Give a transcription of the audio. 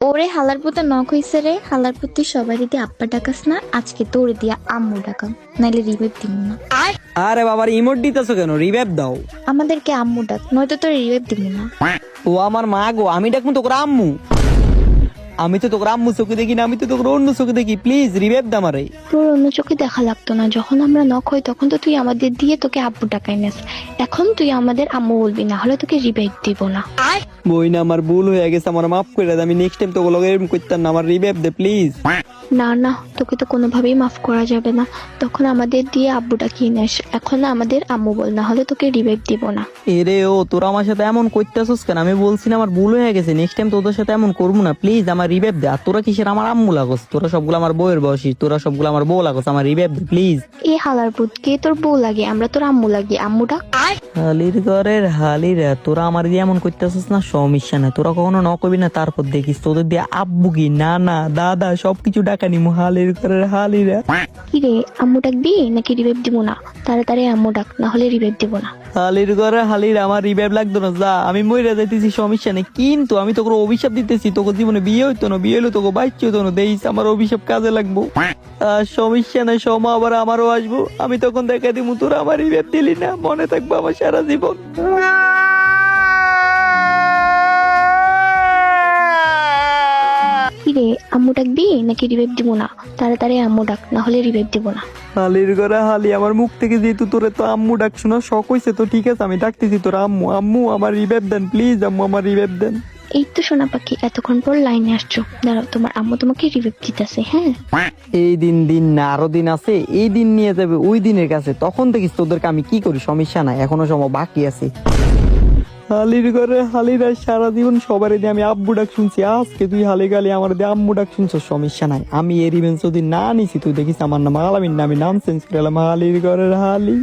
ওরে হালার পুতে নখ হইছে রে, হালার পুতে সবাই যদি আব্বা ডাকাস না, আজকে তোরে দিয়া আম্মু ডাকাম, নাইলে রিভাইভ দিব না। আরে বাবার ইমোট দিতেছো কেন? রিভাইভ দাও। আমাদেরকে আম্মু ডাক, নয়তো তোরে রিভাইভ দিব না। ও আমার মা গো, আমি ডাকবো তোকে আম্মু? আমি তো তোকে আম্মু চোখে দেখি না, আমি তো তোকে অন্য চোখে দেখি। প্লিজ রিভাইভ দা আমারে। তোর অন্য চোখে দেখা লাগতো না, যখন আমরা নখ হই তখন তো তুই আমাদের দিয়ে তোকে আব্বু ডাকাই নাস। এখন তুই আমাদের আম্মু বলবি, না হলে তোকে রিভাইভ দিব না। বই না, আমার ভুল হয়ে গেছে, আমার মাফ করে দে। আমি নেক্সট টাইম তোকে লগে এরকম করতাম না। আমার রিভাইভ দে প্লিজ। না না, তোকে তো কোনোভাবেই মাফ করা যাবে না। তখন আমাদের দিয়ে আব্বু ডাকিয়ে নাস, এখন আমাদের আম্মু বল, না হলে তোকে রিভাইভ দিব না। এরে ও, তোরা আমার সাথে এমন করতেছস কেন? আমি বলছি না আমার ভুল হয়ে গেছে, নেক্সট টাইম তোদের সাথে এমন করবো না। প্লিজ আমার রিভাইভ দে। আর তোরা কিসের আমার আম্মু লাগস? তোরা সবগুলো আমার বউয়ের বয়সী, তোরা সবগুলো আমার বউ লাগস। আমার রিভাইভ দে প্লিজ। এ হালার পুত, কে তোর বউ লাগে? আমরা তোর আম্মু লাগি, আম্মু ডাক। হালির ঘরের হালিরা, তোরা আমার দিয়ে এমন করতেছিস না, সমস্যা না। তোরা কখনো ন কবি না, তারপর দেখিস তোদের দিয়ে আব্বু কি নানা দাদা সবকিছু ডাকা নিমু। হালির ঘরের হালিরা। কি রে, আম্মু ডাকবি নাকি রিভাইভ দিব না? তাড়াতাড়ি আম্মু ডাক, না হলে রিভাইভ দিব না। হালির ঘরের হালিরা, আমার রিভাইভ লাগতো না, যা। আমি মইরা যাইতেছি, সমস্যা নেই। কিন্তু আমি তোকে অভিশাপ দিতেছি, তোকে জীবনে বিয়ে হইতো না, বিয়ে হইলো তোকে বাচ্চা হইতো না। দেখিস আমার অভিশাপ কাজে লাগবো। সমস্যা নাই, সময় আবার আমারও আসবো। আমি তখন দেখা দিব তোরা আমার রিভাইভ দিলি না, মনে থাকবো আমার সারা জীবন। কি রে, আম্মু ডাকবি নাকি রিভাইভ দিব না? তাড়াতাড়ি আম্মু ডাক, না হলে রিভাইভ দিব না। হালির ঘরে হালি, আমার মুখ থেকে যেহেতু তোরে তো আম্মু ডাক শোনা শখ হয়েছে, তো ঠিক আছে আমি ডাকতেছি তোর আম্মু। আম্মু আমার রিভাইভ দেন প্লিজ, আম্মু আমার রিভাইভ দেন। এই তো সোনা পাখি, এতক্ষণ পর লাইনে আসছো। দাঁড়াও, তোমার আম্মু তোমাকে রিভাইভ দিতেছে। হ্যাঁ, এই দিন দিন না, আরো দিন আছে। এই দিন নিয়ে যাবে ওই দিনের কাছে, তখন দেখিস তোদেরকে আমি কি করি। সমস্যা নাই, এখনো সময় বাকি আছে। হালির ঘরে হালিরা, সারা জীবন সবার দিয়ে আমি আব্বু ডাক শুনছি, আজকে তুই হালি গালি আমার দিয়ে আম্মু ডাক শুনছ। সমস্যা নাই, আমি এই রিভেঞ্জ যদি না নিছি, তুই দেখিস আমার নাম আলামিন না, আমি নাম চেঞ্জ করে এলাম হালির ঘরের হালি।